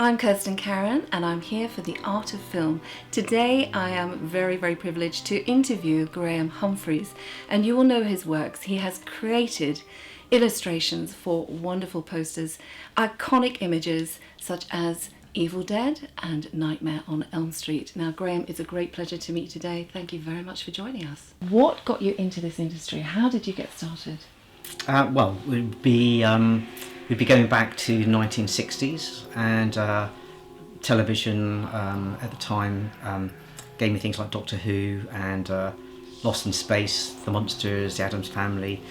I'm Kirsten Karen and I'm here for The Art of Film. Today I am very, very privileged to interview Graham Humphreys, and you will know his works. He has created illustrations for wonderful posters, iconic images such as Evil Dead and Nightmare on Elm Street. Now, Graham, it's a great pleasure to meet you today. Thank you very much for joining us. What got you into this industry? How did you get started? Well, we'd be going back to 1960s, and television at the time gave me things like Doctor Who and Lost in Space, The Munsters, The Addams Family.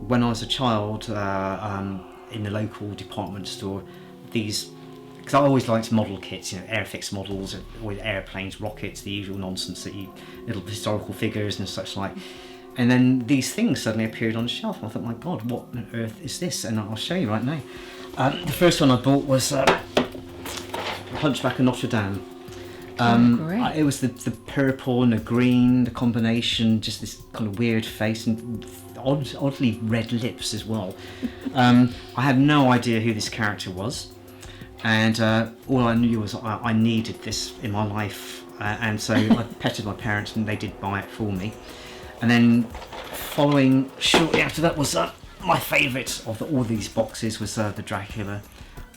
When I was a child, in the local department store, because I always liked model kits, airfix models with airplanes, rockets, the usual nonsense little historical figures and such like. And then these things suddenly appeared on the shelf, and I thought, my God, what on earth is this? And I'll show you right now. The first one I bought was Hunchback of Notre Dame. Great. It was the purple and the green, the combination, just this kind of weird face and oddly red lips as well. I had no idea who this character was, and all I knew was I needed this in my life, and so I petted my parents and they did buy it for me. And then following shortly after that was my favourite of all these boxes was the Dracula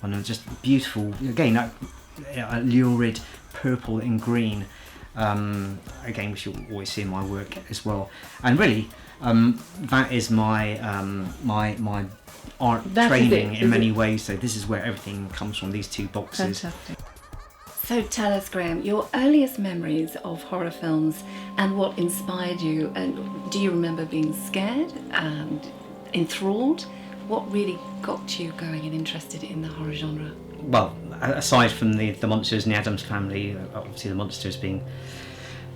one. It was just beautiful, again, that lurid purple and green, again, which you'll always see in my work as well. And really, that is my my art training in many ways. So this is where everything comes from, these two boxes. Fantastic. So tell us, Graham, your earliest memories of horror films and what inspired you. And do you remember being scared and enthralled? What really got you going and interested in the horror genre? Well, aside from the Monsters and the Addams Family, obviously the Monsters being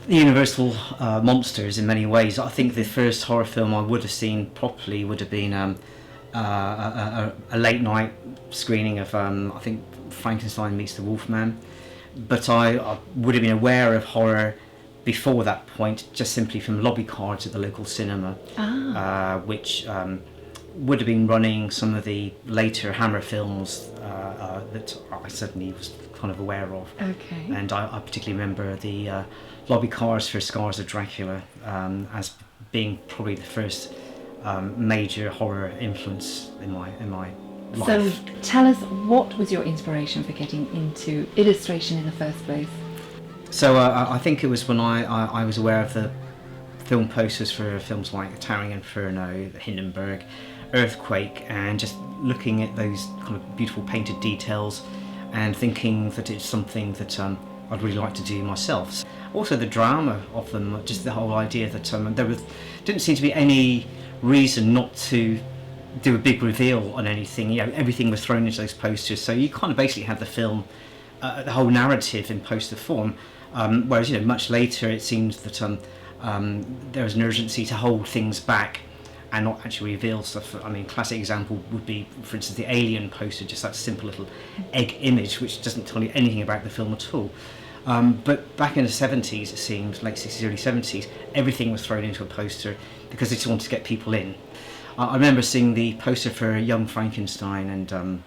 the universal monsters in many ways, I think the first horror film I would have seen properly would have been a late night screening of I think Frankenstein Meets the Wolfman. But I would have been aware of horror before that point, just simply from lobby cards at the local cinema, which would have been running some of the later Hammer films that I certainly was kind of aware of. Okay. And I particularly remember the lobby cards for Scars of Dracula as being probably the first major horror influence in my life. So tell us, what was your inspiration for getting into illustration in the first place? So I think it was when I was aware of the film posters for films like Towering Inferno, The Hindenburg, Earthquake, and just looking at those kind of beautiful painted details and thinking that it's something that I'd really like to do myself. Also the drama of them, just the whole idea that didn't seem to be any reason not to do a big reveal on anything. Everything was thrown into those posters, so you kind of basically have the film, the whole narrative in poster form. Whereas much later it seems that there was an urgency to hold things back and not actually reveal stuff. I mean, classic example would be, for instance, the Alien poster, just that simple little egg image which doesn't tell you anything about the film at all. But back in the 70s, it seems, late 60s, early 70s, everything was thrown into a poster because they just wanted to get people in. I remember seeing the poster for Young Frankenstein, and there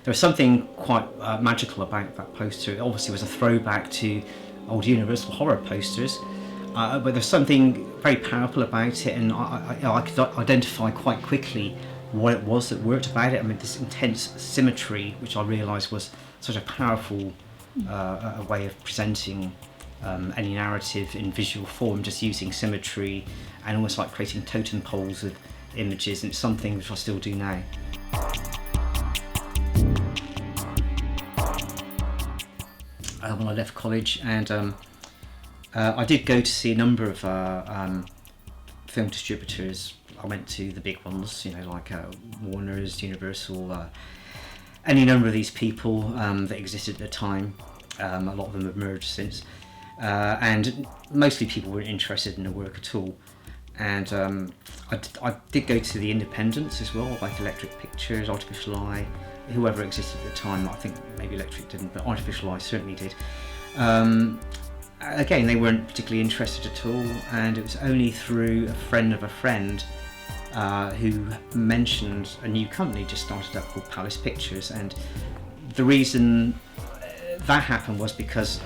was something quite magical about that poster. It obviously was a throwback to old Universal horror posters, but there's something very powerful about it, and I could identify quite quickly what it was that worked about it. I mean, this intense symmetry, which I realised was such a powerful a way of presenting any narrative in visual form, just using symmetry and almost like creating totem poles of images, and it's something which I still do now. When I left college, and I did go to see a number of film distributors. I went to the big ones, like Warner's, Universal, any number of these people that existed at the time. A lot of them have merged since, and mostly people weren't interested in the work at all. And I did go to the independents as well, like Electric Pictures, Artificial Eye, whoever existed at the time. I think maybe Electric didn't, but Artificial Eye certainly did. Again, they weren't particularly interested at all, and it was only through a friend of a friend who mentioned a new company just started up called Palace Pictures, and the reason that happened was because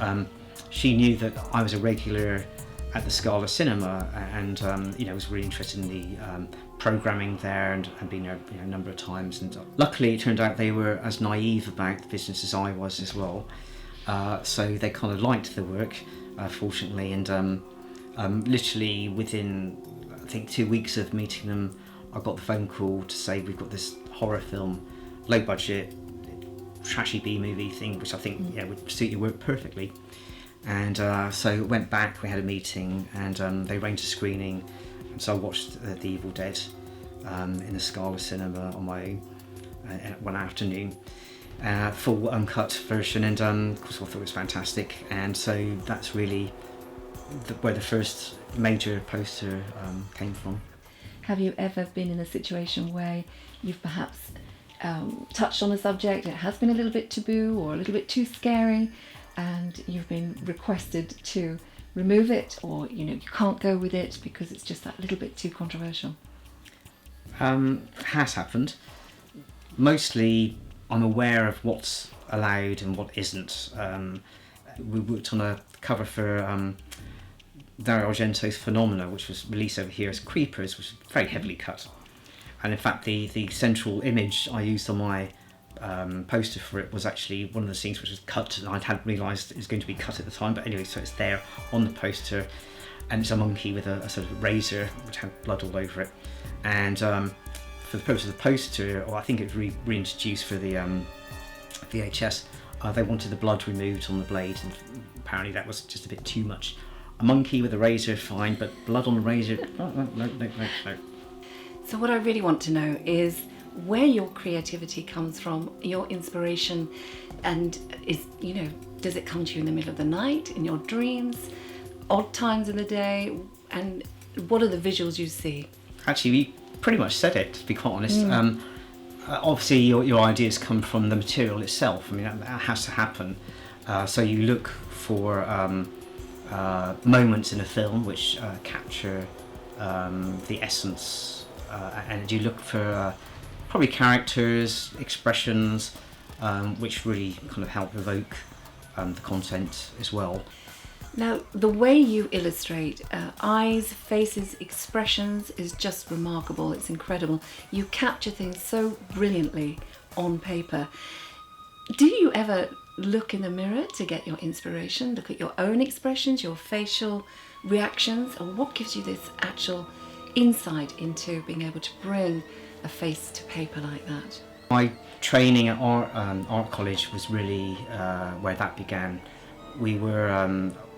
she knew that I was a regular at the Scala Cinema, and was really interested in the programming there, and been there a number of times. And luckily, it turned out they were as naive about the business as I was as well. So they kind of liked the work, fortunately, and literally within, I think, 2 weeks of meeting them, I got the phone call to say we've got this horror film, low budget, trashy B movie thing, which I think would suit your work perfectly. And so went back, we had a meeting, and they arranged a screening, and so I watched The Evil Dead in the Scala Cinema on my own one afternoon, full uncut version, and of course I thought it was fantastic. And so that's really where the first major poster came from. Have you ever been in a situation where you've perhaps touched on a subject, it has been a little bit taboo or a little bit too scary, and you've been requested to remove it, or you can't go with it because it's just that little bit too controversial? Has happened. Mostly I'm aware of what's allowed and what isn't. We worked on a cover for Dario Argento's Phenomena, which was released over here as Creepers, which was very heavily cut. And in fact, the central image I used on my poster for it was actually one of the scenes which was cut, and I hadn't realised it was going to be cut at the time. But anyway, so it's there on the poster, and it's a monkey with a sort of razor which had blood all over it. And for the purpose of the poster, or I think it was reintroduced for the VHS, they wanted the blood removed on the blade, and apparently that was just a bit too much. A monkey with a razor, fine, but blood on the razor, no. So what I really want to know is where your creativity comes from, your inspiration, and does it come to you in the middle of the night, in your dreams, odd times in the day, and what are the visuals you see? Actually, we pretty much said it, to be quite honest. Obviously, your ideas come from the material itself. I mean, that has to happen. So you look for moments in a film which capture the essence, and you look for probably characters, expressions, which really kind of help evoke the content as well. Now, the way you illustrate eyes, faces, expressions is just remarkable. It's incredible. You capture things so brilliantly on paper. Do you ever look in the mirror to get your inspiration? Look at your own expressions, your facial reactions, or what gives you this actual insight into being able to bring a face to paper like that? My training at art college was really where that began.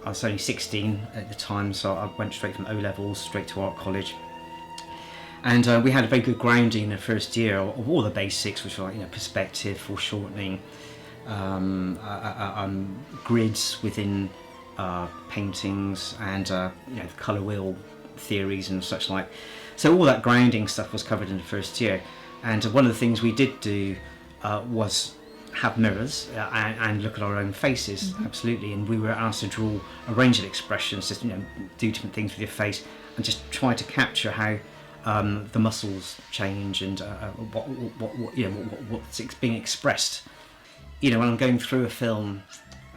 I was only 16 at the time, so I went straight from O-levels straight to art college. And we had a very good grounding in the first year of all the basics, which were perspective, foreshortening, grids within paintings, and colour wheel theories and such like. So all that grounding stuff was covered in the first year. And one of the things we did do was have mirrors and look at our own faces, absolutely. And we were asked to draw a range of expressions, just do different things with your face, and just try to capture how the muscles change and what's being expressed. When I'm going through a film,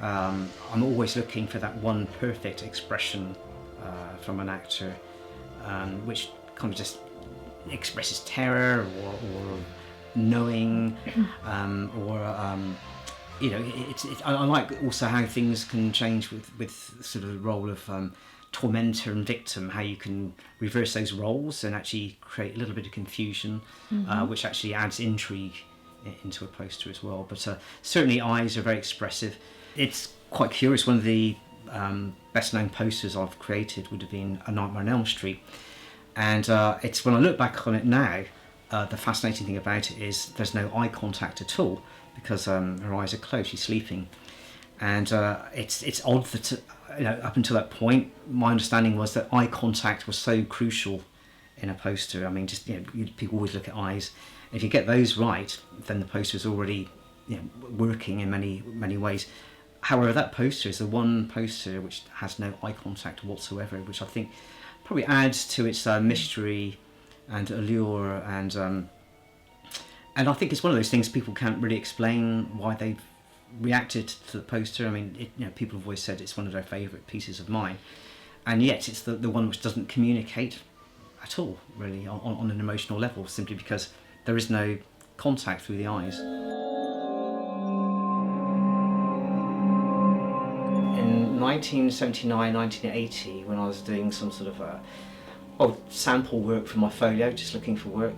I'm always looking for that one perfect expression from an actor, which kind of just expresses terror or knowing, I like also how things can change with sort of the role of tormentor and victim, how you can reverse those roles and actually create a little bit of confusion, which actually adds intrigue into a poster as well. But certainly eyes are very expressive. It's quite curious, one of the best known posters I've created would have been A Nightmare on Elm Street, and it's when I look back on it now, the fascinating thing about it is there's no eye contact at all, because her eyes are closed, she's sleeping. And it's odd that up until that point my understanding was that eye contact was so crucial in a poster. I mean, just people always look at eyes. If you get those right, then the poster is already working in many ways. However, that poster is the one poster which has no eye contact whatsoever, which I think probably adds to its mystery and allure, and And I think it's one of those things people can't really explain why they've reacted to the poster. I mean, people have always said it's one of their favourite pieces of mine, and yet it's the one which doesn't communicate at all, really, on an emotional level, simply because there is no contact through the eyes. In 1979, 1980, when I was doing some sort of sample work for my folio, just looking for work,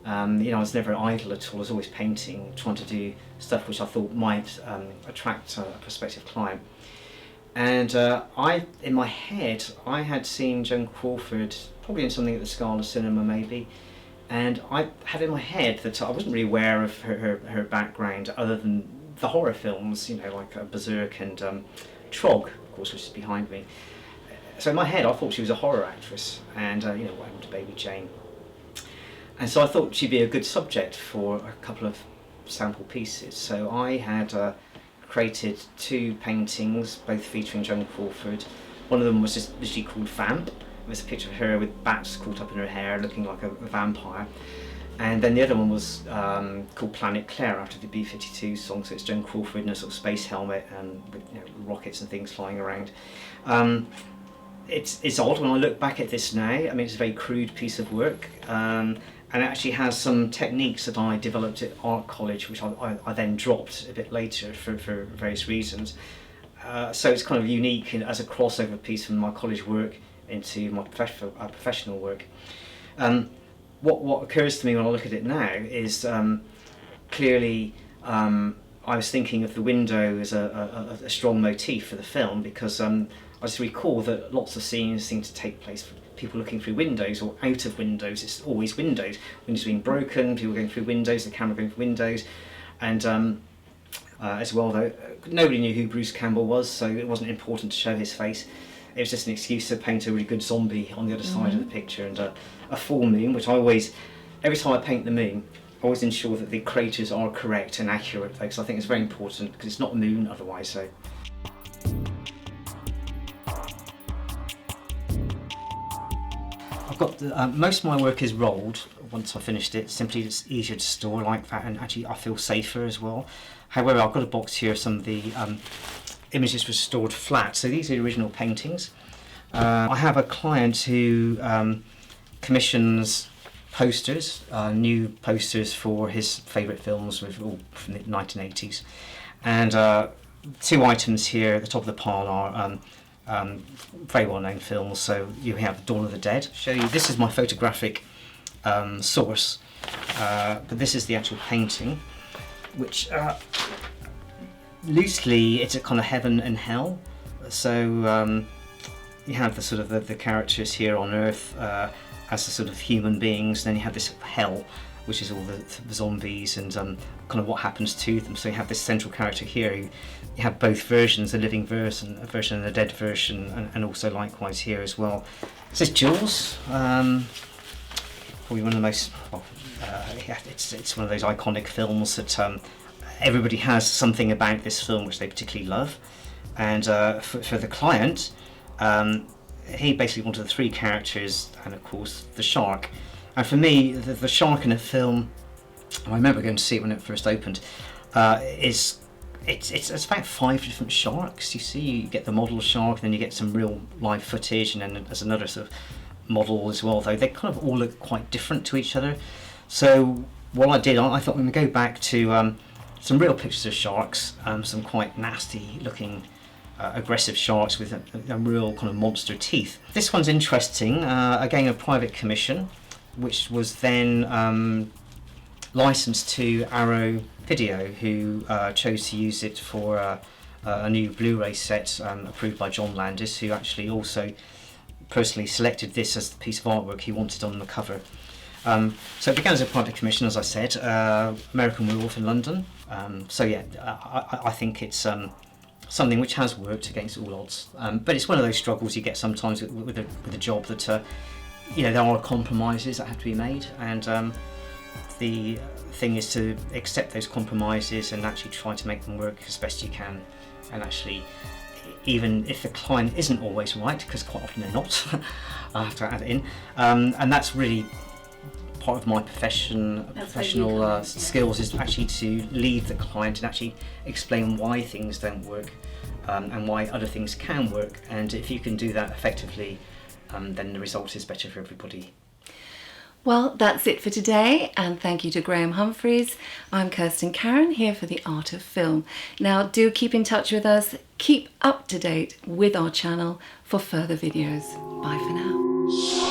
I was never idle at all. I was always painting, trying to do stuff which I thought might attract a prospective client. And in my head, I had seen Joan Crawford, probably in something at the Scala Cinema maybe, and I had in my head that I wasn't really aware of her background other than the horror films, like Berserk and Trog, of course, which is behind me. So in my head, I thought she was a horror actress, and what happened to Baby Jane. And so I thought she'd be a good subject for a couple of sample pieces. So I had created 2 paintings, both featuring Joan Crawford. One of them was just literally called Vamp. It was a picture of her with bats caught up in her hair, looking like a vampire. And then the other one was called Planet Claire, after the B-52 song. So it's Joan Crawford in a sort of space helmet and with rockets and things flying around. It's odd when I look back at this now. I mean, it's a very crude piece of work. And it actually has some techniques that I developed at art college, which I then dropped a bit later for various reasons. So it's kind of unique as a crossover piece from my college work into my professional work. What occurs to me when I look at it now is clearly I was thinking of the window as a strong motif for the film, because I just recall that lots of scenes seem to take place for people looking through windows or out of windows. It's always windows. Windows being broken, people going through windows, the camera going through windows. And as well, though, nobody knew who Bruce Campbell was, so it wasn't important to show his face. It was just an excuse to paint a really good zombie on the other side of the picture, and a full moon, which I always, every time I paint the moon, I always ensure that the craters are correct and accurate, because I think it's very important, because it's not a moon otherwise. So. I've got most of my work is rolled once I finished it. Simply, it's easier to store like that, and actually I feel safer as well. However, I've got a box here of some of the images were stored flat. So these are the original paintings. I have a client who commissions posters, new posters for his favourite films all from the 1980s. And 2 items here at the top of the pile are very well-known films. So you have Dawn of the Dead. Show you, this is my photographic source, but this is the actual painting, which loosely it's a kind of heaven and hell. So you have the sort of the characters here on Earth as the sort of human beings, then you have this hell, which is all the zombies and kind of what happens to them. So you have this central character here. You have both versions, a living version, a version and a dead version, and also likewise here as well. This is Jaws, probably one of the most, it's one of those iconic films that everybody has something about this film which they particularly love. And for the client, he basically wanted the 3 characters and of course the shark. And for me, the shark in a film, I remember going to see it when it first opened, it's about 5 different sharks. You see, you get the model shark, and then you get some real live footage, and then there's another sort of model as well, though they kind of all look quite different to each other. So what I did, I thought I'm going to go back to some real pictures of sharks, some quite nasty looking aggressive sharks with a real kind of monster teeth. This one's interesting, again a private commission, which was then licensed to Arrow Video, who chose to use it for a new Blu-ray set approved by John Landis, who actually also personally selected this as the piece of artwork he wanted on the cover. So it began as a private commission, as I said, American Werewolf in London. So yeah, I think it's something which has worked against all odds. But it's one of those struggles you get sometimes with a job that there are compromises that have to be made, and the thing is to accept those compromises and actually try to make them work as best you can. And actually, even if the client isn't always right, because quite often they're not, I have to add it in, and that's really part of my professional skills is actually to leave the client and actually explain why things don't work and why other things can work. And if you can do that effectively, then the result is better for everybody. Well, that's it for today, and thank you to Graham Humphreys. I'm Kirsten Karen, here for The Art of Film. Now, do keep in touch with us, keep up to date with our channel for further videos. Bye for now.